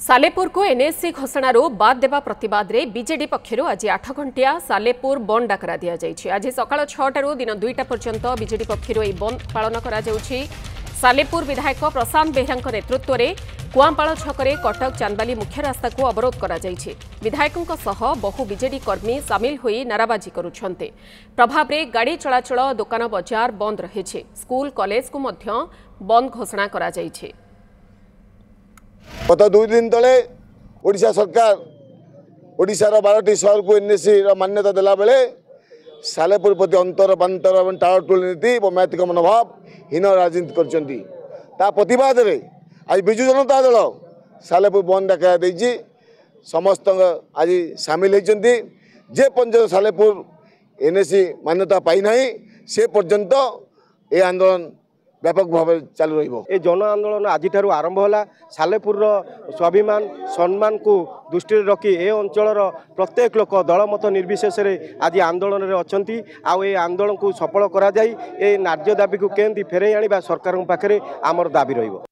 सालेपुर को एनएससी घोषणार बाद देवा प्रतिवाद रे बीजेडी पक्षर आज 8 घंटिया सालेपुर बंद डाकरा दि जाइछि। आज सकाळ 6टारू दिन 2टा पर्यंत बीजेडी पक्षर यह बंद पालन करा जाउछि। सालेपुर विधायक प्रशांत बेहरा नेतृत्व में कुआंपाल छकरे कटक चांदबाली मुख्य रास्ता को अवरोध करा जाइछि। विधायकों सह बहु बीजेडी कर्मी सामिल होई नाराबाजी करुछन्ते। प्रभाव में गाड़ी चलाचल दुकान बजार बंद रहिछि। स्कूल कॉलेज को मध्य बंद घोषणा करा जाइछि। गत 2 दिन तले ओडिशा सरकार ओडिशार 12टी सहर को एनएससी मान्यता देला बेले सालेपुर प्रति अंतर बांतर और टावर टोल नीति और मैथिक मनोभाव हीन राजनीति करछन्ती। ता प्रतिवाद रे आज बिजु जनता दल सालेपुर बंद डाका देछि। समस्त आज सामिल होइछन्ती। जे पर्यंत सालेपुर एनएससी मान्यता पाई नाही से पर्यंत ए आंदोलन व्यापक भाव चालू रहिबो। ए जन आंदोलन आज आरंभ होला। सालेपुर स्वाभिमान सम्मान को दृष्टि रखी ए अंचल प्रत्येक लोक दलमत निर्विशेष आज आंदोलन रे अछंती। आउ ए आंदोलन को सफल करा जाई ए न्याय दाबी को केंती फेरे आनिबा सरकार पाखरे आमर दाबी रहिबो।